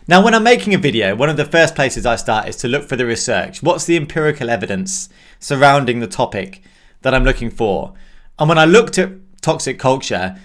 Now, when I'm making a video, one of the first places I start is to look for the research. What's the empirical evidence surrounding the topic that I'm looking for? And when I looked at toxic culture,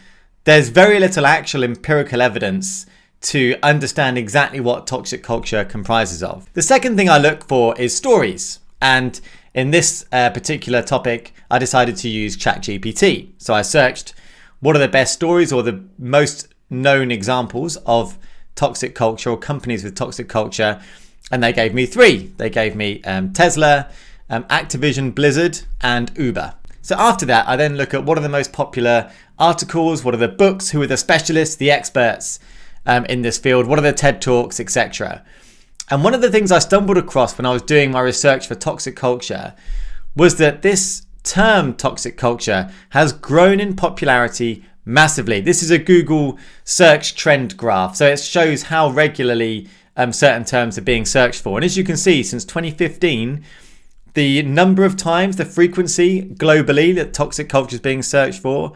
there's very little actual empirical evidence to understand exactly what toxic culture comprises of. The second thing I look for is stories. And in this particular topic, I decided to use ChatGPT. So I searched what are the best stories or the most known examples of toxic culture or companies with toxic culture. And they gave me 3. They gave me Tesla, Activision Blizzard, and Uber. So after that, I then look at what are the most popular articles, what are the books, who are the specialists, the experts in this field, what are the TED Talks, etc. And one of the things I stumbled across when I was doing my research for toxic culture was that this term toxic culture has grown in popularity massively. This is a Google search trend graph, so it shows how regularly certain terms are being searched for. And as you can see, since 2015, the number of times, the frequency globally that toxic culture is being searched for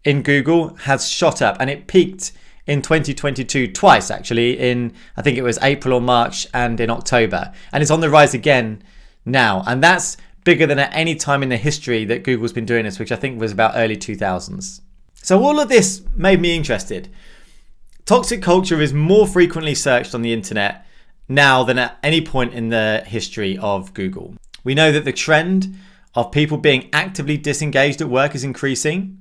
in Google has shot up, and it peaked in 2022 twice, actually, in I think it was April or March and in October, and it's on the rise again now, and that's bigger than at any time in the history that Google's been doing this, which I think was about early 2000s. So all of this made me interested. Toxic culture is more frequently searched on the internet now than at any point in the history of Google. We know that the trend of people being actively disengaged at work is increasing.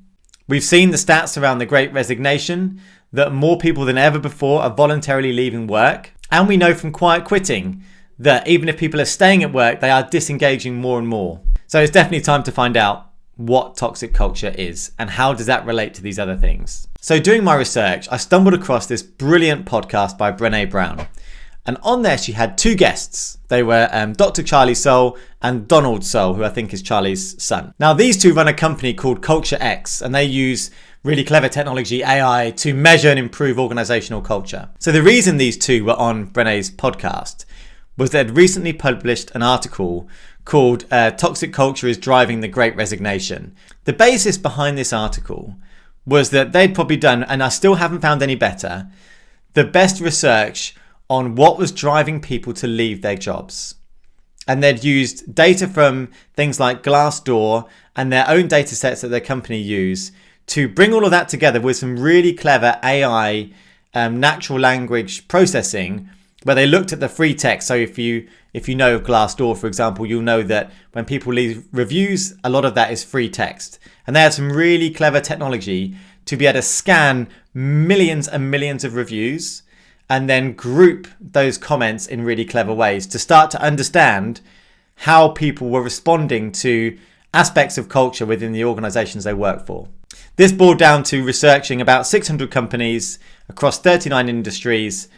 We've seen the stats around the Great Resignation that more people than ever before are voluntarily leaving work. And we know from quiet quitting that even if people are staying at work, they are disengaging more and more. So it's definitely time to find out what toxic culture is and how does that relate to these other things. So doing my research, I stumbled across this brilliant podcast by Brené Brown. And on there, she had 2 guests. They were Dr. Charlie Soule and Donald Soule, who I think is Charlie's son. Now, these 2 run a company called Culture X, and they use really clever technology, AI, to measure and improve organizational culture. So the reason these 2 were on Brené's podcast was they'd recently published an article called Toxic Culture is Driving the Great Resignation. The basis behind this article was that they'd probably done, and I still haven't found any better, the best research on what was driving people to leave their jobs. And they'd used data from things like Glassdoor and their own data sets that their company use to bring all of that together with some really clever AI, natural language processing, where they looked at the free text. So if you know of Glassdoor, for example, you'll know that when people leave reviews, a lot of that is free text. And they had some really clever technology to be able to scan millions and millions of reviews and then group those comments in really clever ways to start to understand how people were responding to aspects of culture within the organizations they work for. This boiled down to researching about 600 companies across 39 industries,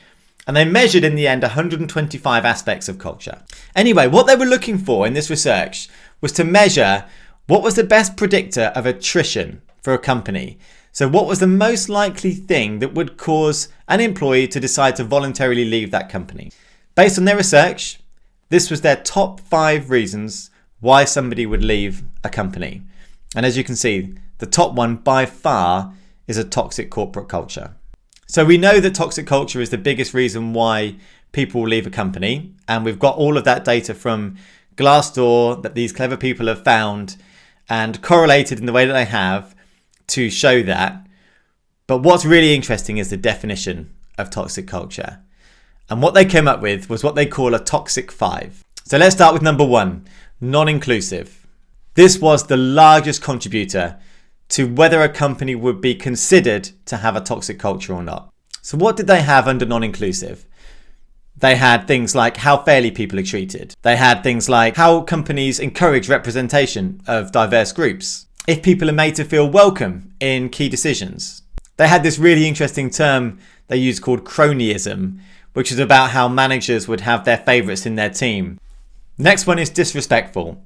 and they measured in the end 125 aspects of culture. Anyway, what they were looking for in this research was to measure what was the best predictor of attrition for a company. So what was the most likely thing that would cause an employee to decide to voluntarily leave that company? Based on their research, this was their top 5 reasons why somebody would leave a company. And as you can see, the top one by far is a toxic corporate culture. So we know that toxic culture is the biggest reason why people leave a company. And we've got all of that data from Glassdoor that these clever people have found and correlated in the way that they have to show that. But what's really interesting is the definition of toxic culture. And what they came up with was what they call a toxic 5. So let's start with number 1, non-inclusive. This was the largest contributor to whether a company would be considered to have a toxic culture or not. So what did they have under non-inclusive? They had things like how fairly people are treated. They had things like how companies encourage representation of diverse groups. If people are made to feel welcome in key decisions. They had this really interesting term they used called cronyism, which is about how managers would have their favourites in their team. Next one is disrespectful.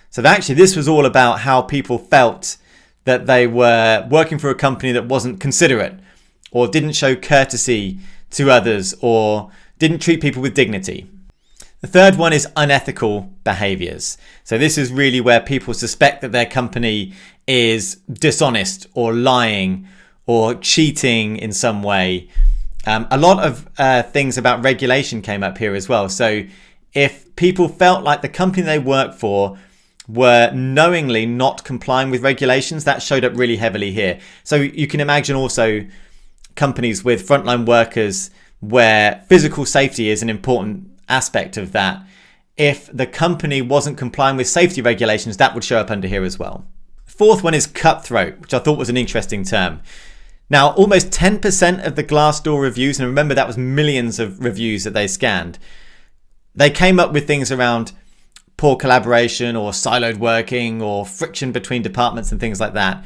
So actually this was all about how people felt that they were working for a company that wasn't considerate or didn't show courtesy to others or didn't treat people with dignity. The third one is unethical behaviours. So this is really where people suspect that their company is dishonest or lying or cheating in some way. A lot of things about regulation came up here as well. So if people felt like the company they work for were knowingly not complying with regulations, that showed up really heavily here. So you can imagine also companies with frontline workers where physical safety is an important aspect of that. If the company wasn't complying with safety regulations, that would show up under here as well. Fourth one is cutthroat, which I thought was an interesting term. Now, almost 10% of the Glassdoor reviews, and remember that was millions of reviews that they scanned, they came up with things around poor collaboration or siloed working or friction between departments and things like that.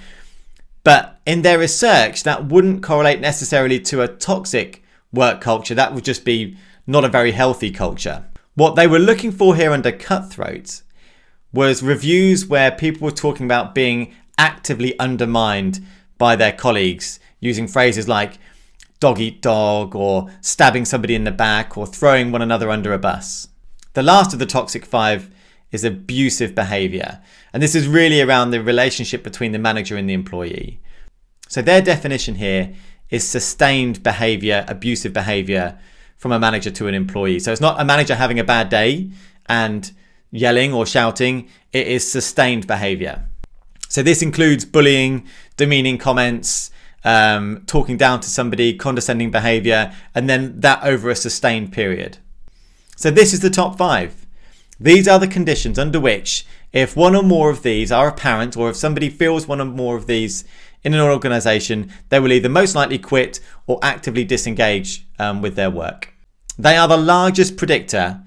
But in their research, that wouldn't correlate necessarily to a toxic work culture. That would just be not a very healthy culture. What they were looking for here under cutthroat was reviews where people were talking about being actively undermined by their colleagues, using phrases like dog eat dog or stabbing somebody in the back or throwing one another under a bus. The last of the toxic 5 is abusive behavior. And this is really around the relationship between the manager and the employee. So their definition here is sustained behavior, abusive behavior from a manager to an employee. So it's not a manager having a bad day and yelling or shouting. It is sustained behavior. So this includes bullying, demeaning comments, talking down to somebody, condescending behavior, and then that over a sustained period. So this is the top 5. These are the conditions under which, if one or more of these are apparent, or if somebody feels one or more of these in an organization, they will either most likely quit or actively disengage with their work. They are the largest predictor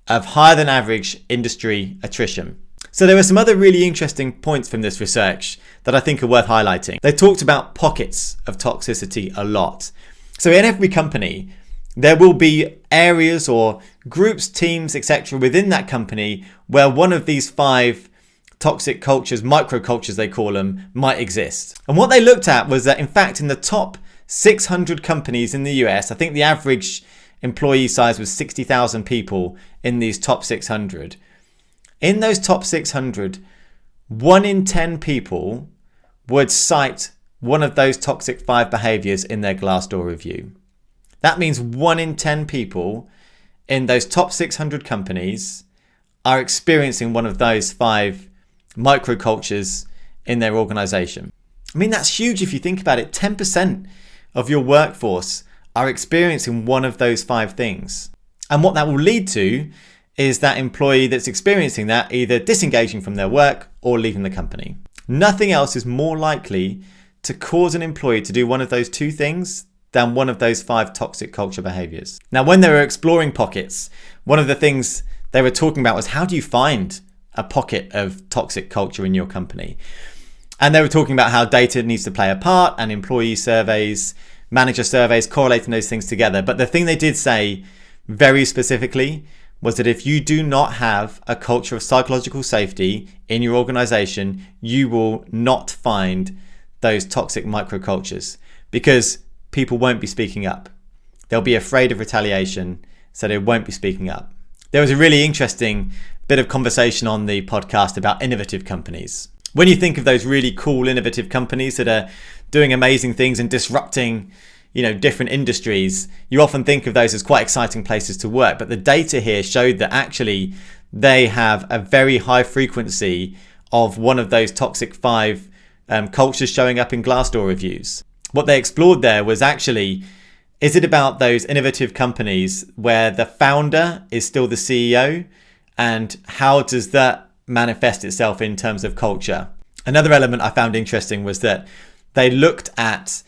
of higher than average industry attrition. So there are some other really interesting points from this research that I think are worth highlighting. They talked about pockets of toxicity a lot. So in every company, there will be areas or groups, teams, etc. within that company where one of these 5 toxic cultures, microcultures they call them, might exist. And what they looked at was that in fact in the top 600 companies in the US, I think the average employee size was 60,000 people in these top 600. In those top 600, 1 in 10 people would cite one of those toxic 5 behaviors in their Glassdoor review. That means 1 in 10 people in those top 600 companies are experiencing one of those 5 microcultures in their organization. I mean, that's huge if you think about it. 10% of your workforce are experiencing one of those 5 things. And what that will lead to is that employee that's experiencing that either disengaging from their work or leaving the company. Nothing else is more likely to cause an employee to do one of those 2 things than one of those 5 toxic culture behaviors. Now, when they were exploring pockets, one of the things they were talking about was how do you find a pocket of toxic culture in your company? And they were talking about how data needs to play a part and employee surveys, manager surveys, correlating those things together. But the thing they did say very specifically was that if you do not have a culture of psychological safety in your organization, you will not find those toxic microcultures because people won't be speaking up. They'll be afraid of retaliation, so they won't be speaking up. There was a really interesting bit of conversation on the podcast about innovative companies. When you think of those really cool, innovative companies that are doing amazing things and disrupting, different industries, you often think of those as quite exciting places to work. But the data here showed that actually they have a very high frequency of one of those toxic 5 cultures showing up in Glassdoor reviews. What they explored there was actually, is it about those innovative companies where the founder is still the CEO, and how does that manifest itself in terms of culture? Another element I found interesting was that they looked at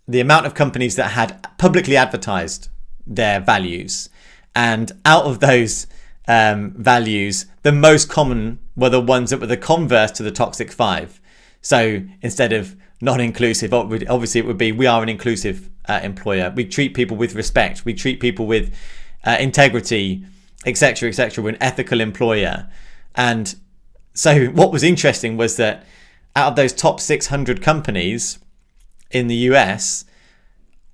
the amount of companies that had publicly advertised their values, and out of those values, the most common were the ones that were the converse to the toxic 5. So instead of not inclusive, obviously it would be we are an inclusive employer. We treat people with respect. We treat people with integrity, etc., etc. We're an ethical employer. And so what was interesting was that out of those top 600 companies in the US,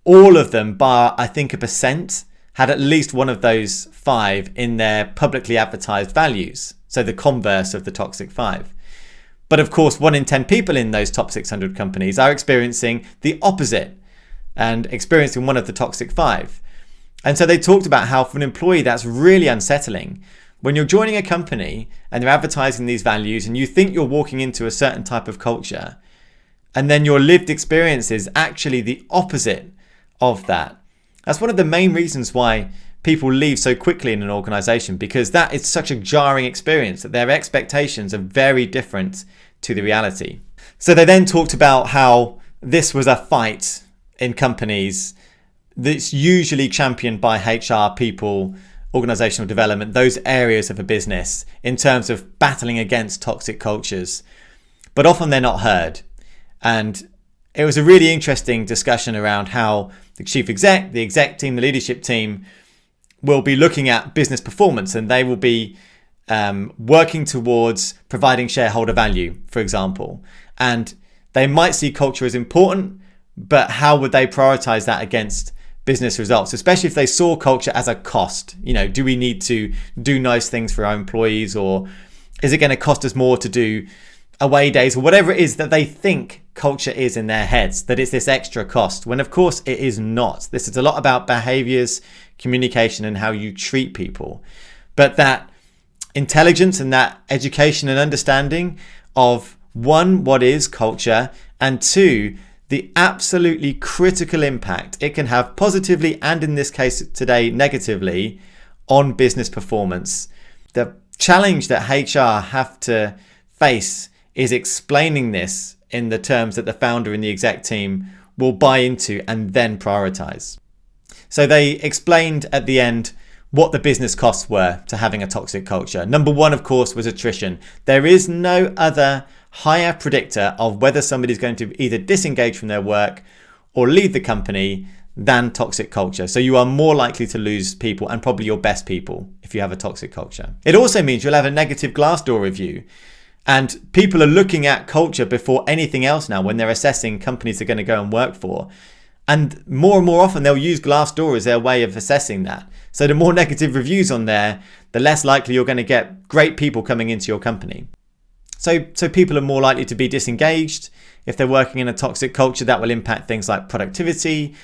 all of them, bar I think 1%, had at least one of those 5 in their publicly advertised values. So the converse of the toxic 5. But of course, 1 in 10 people in those top 600 companies are experiencing the opposite and experiencing one of the toxic 5. And so they talked about how for an employee that's really unsettling. When you're joining a company and they're advertising these values and you think you're walking into a certain type of culture, and then your lived experience is actually the opposite of that. That's one of the main reasons why people leave so quickly in an organization, because that is such a jarring experience that their expectations are very different to the reality. So they then talked about how this was a fight in companies that's usually championed by HR, people, organizational development, those areas of a business in terms of battling against toxic cultures. But often they're not heard. And it was a really interesting discussion around how the chief exec, the exec team, the leadership team will be looking at business performance, and they will be working towards providing shareholder value, for example. And they might see culture as important, but how would they prioritize that against business results, especially if they saw culture as a cost? You know, do we need to do nice things for our employees, or is it going to cost us more to do away days, or whatever it is that they think culture is in their heads, that it's this extra cost, when of course it is not. This is a lot about behaviors, communication, and how you treat people. But that intelligence and that education and understanding of, one, what is culture, and two, the absolutely critical impact it can have positively, and in this case today negatively, on business performance. The challenge that HR have to face is explaining this in the terms that the founder and the exec team will buy into and then prioritize. So they explained at the end what the business costs were to having a toxic culture. Number one, of course, was attrition. There is no other higher predictor of whether somebody's going to either disengage from their work or leave the company than toxic culture. So you are more likely to lose people, and probably your best people, if you have a toxic culture. It also means you'll have a negative Glassdoor review. And people are looking at culture before anything else now when they're assessing companies they're going to go and work for. And more often they'll use Glassdoor as their way of assessing that. So the more negative reviews on there, the less likely you're going to get great people coming into your company. So people are more likely to be disengaged. If they're working in a toxic culture, that will impact things like productivity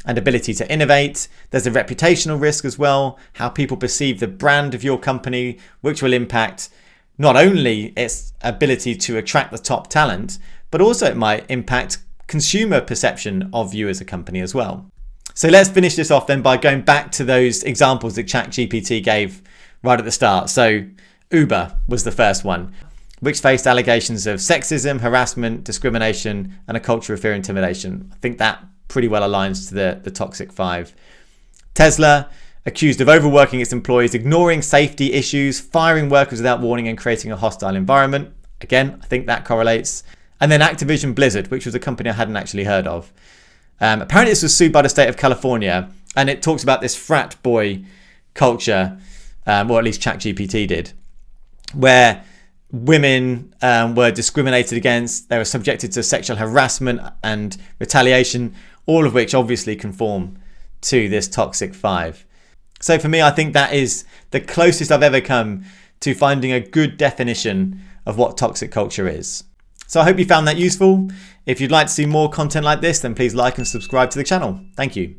and ability to innovate. There's a reputational risk as well, how people perceive the brand of your company, which will impact not only its ability to attract the top talent, but also it might impact consumer perception of you as a company as well. So let's finish this off then by going back to those examples that ChatGPT gave right at the start. So Uber was the first one, which faced allegations of sexism, harassment, discrimination, and a culture of fear and intimidation. I think that pretty well aligns to the toxic 5. Tesla, accused of overworking its employees, ignoring safety issues, firing workers without warning, and creating a hostile environment. Again, I think that correlates. And then Activision Blizzard, which was a company I hadn't actually heard of. Apparently this was sued by the state of California, and it talks about this frat boy culture, or at least ChatGPT did, where women were discriminated against, they were subjected to sexual harassment and retaliation, all of which obviously conform to this toxic 5. So for me, I think that is the closest I've ever come to finding a good definition of what toxic culture is. So I hope you found that useful. If you'd like to see more content like this, then please like and subscribe to the channel. Thank you.